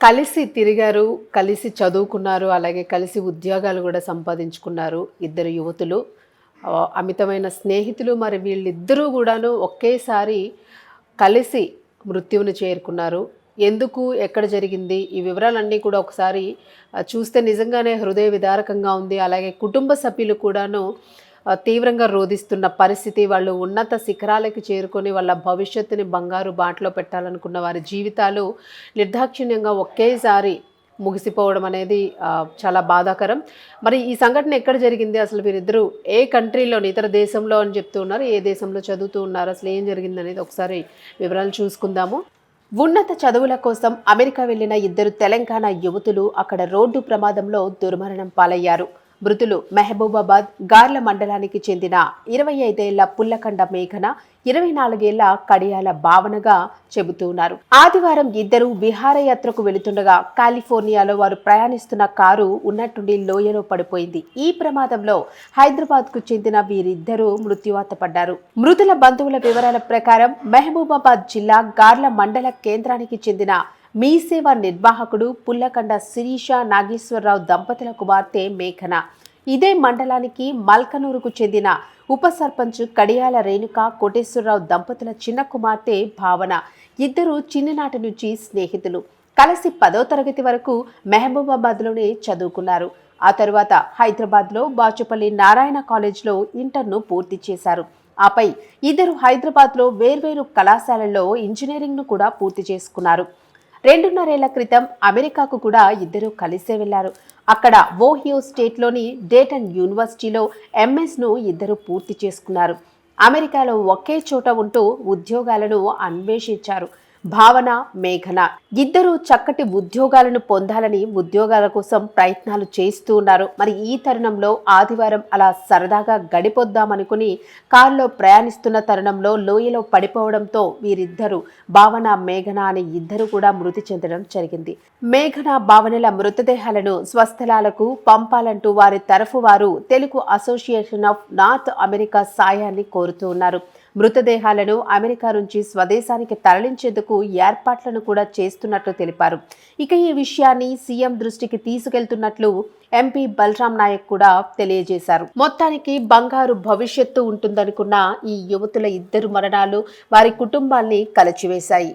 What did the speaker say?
కలిసి తిరిగారు, కలిసి చదువుకున్నారు, అలాగే కలిసి ఉద్యోగాలు గూడా సంపాదించుకున్నారు ఇద్దరు యువతులు. అమితమైన స్నేహితులు. మరి వీళ్ళిద్దరూ గూడాను ఒకేసారి కలిసి మృత్యువుని చేరుకున్నారు. ఎందుకు? ఎక్కడ జరిగింది? ఈ వివరాలన్నీ కూడా ఒకసారి చూస్తే నిజంగానే హృదయ విదారకంగా ఉంది. అలాగే కుటుంబ సభ్యులు కూడాను తీవ్రంగా రోదిస్తున్న పరిస్థితి. వాళ్ళు ఉన్నత శిఖరాలకి చేరుకొని వాళ్ళ భవిష్యత్తుని బంగారు బాటలో పెట్టాలనుకున్న వారి జీవితాలు నిర్దాక్షిణ్యంగా ఒకేసారి ముగిసిపోవడం అనేది చాలా బాధాకరం. మరి ఈ సంఘటన ఎక్కడ జరిగింది? అసలు వీరిద్దరూ ఏ కంట్రీలోని ఇతర దేశంలో అని చెప్తూ ఉన్నారు. ఏ దేశంలో చదువుతూ ఉన్నారు? అసలు ఏం జరిగిందనేది ఒకసారి వివరాలు చూసుకుందాము. ఉన్నత చదువుల కోసం అమెరికా వెళ్లిన ఇద్దరు తెలంగాణ యువతులు అక్కడ రోడ్డు ప్రమాదంలో దుర్మరణం పాలయ్యారు. మృతులు మహబూబాబాద్ గార్ల మండలానికి చెందిన 25 ఏళ్ల పుల్లకండ మేఘన, 24 ఏళ్ల కడియాల భావనగా చెబుతున్నారు. ఆదివారం ఇద్దరు విహారయాత్రకు వెళుతుండగా కాలిఫోర్నియాలో వారు ప్రయాణిస్తున్న కారు ఉన్నట్టుండి లోయలో పడిపోయింది. ఈ ప్రమాదంలో హైదరాబాద్ కు చెందిన వీరిద్దరూ మృత్యువాత పడ్డారు. మృతుల బంధువుల వివరాల ప్రకారం మహబూబాబాద్ జిల్లా గార్ల మండల కేంద్రానికి చెందిన మీ సేవ నిర్వాహకుడు పుల్లకండ శిరీష నాగేశ్వరరావు దంపతుల కుమార్తె మేఘన. ఇదే మండలానికి మల్కనూరుకు చెందిన ఉప సర్పంచ్ కడియాల రేణుక కోటేశ్వరరావు దంపతుల చిన్న కుమార్తె భావన. ఇద్దరు చిన్ననాటి నుంచి స్నేహితులు. కలిసి 10వ తరగతి వరకు మహబూబాబాద్లోనే చదువుకున్నారు. ఆ తరువాత హైదరాబాద్లో బాచుపల్లి నారాయణ కాలేజ్లో ఇంటర్ను పూర్తి చేశారు. ఆపై ఇద్దరు హైదరాబాద్లో వేర్వేరు కళాశాలల్లో ఇంజనీరింగ్ను కూడా పూర్తి చేసుకున్నారు. 2.5 ఏళ్ల క్రితం అమెరికాకు కూడా ఇద్దరు కలిసే వెళ్లారు. అక్కడ ఓహియో స్టేట్లోని డేటన్ యూనివర్సిటీలో ఎంఎస్ను ఇద్దరు పూర్తి చేసుకున్నారు. అమెరికాలో ఒకే చోట ఉంటూ ఉద్యోగాలను అన్వేషించారు. భావన, మేఘన ఇద్దరు చక్కటి ఉద్యోగాలను పొందాలని ఉద్యోగాల కోసం ప్రయత్నాలు చేస్తూ ఉన్నారు. మరి ఈ తరుణంలో ఆదివారం అలా సరదాగా గడిపొద్దామనుకుని కారులో ప్రయాణిస్తున్న తరుణంలో లోయలో పడిపోవడంతో వీరిద్దరూ భావన, మేఘన అనే ఇద్దరు కూడా మృతి చెందడం జరిగింది. మేఘన, భావనల మృతదేహాలను స్వస్థలాలకు పంపాలంటూ వారి తరఫు వారు Telugu association of north America సాయాన్ని కోరుతూ ఉన్నారు. మృతదేహాలను అమెరికా నుంచి స్వదేశానికి తరలించేందుకు ఏర్పాట్లను కూడా చేస్తున్నట్లు తెలిపారు. ఇక ఈ విషయాన్ని సీఎం దృష్టికి తీసుకెళ్తున్నట్లు ఎంపీ బలరాం నాయక్ కూడా తెలియజేశారు. మొత్తానికి బంగారు భవిష్యత్తు ఉంటుందనుకున్న ఈ యువతుల ఇద్దరు మరణాలు వారి కుటుంబాల్ని కలచివేశాయి.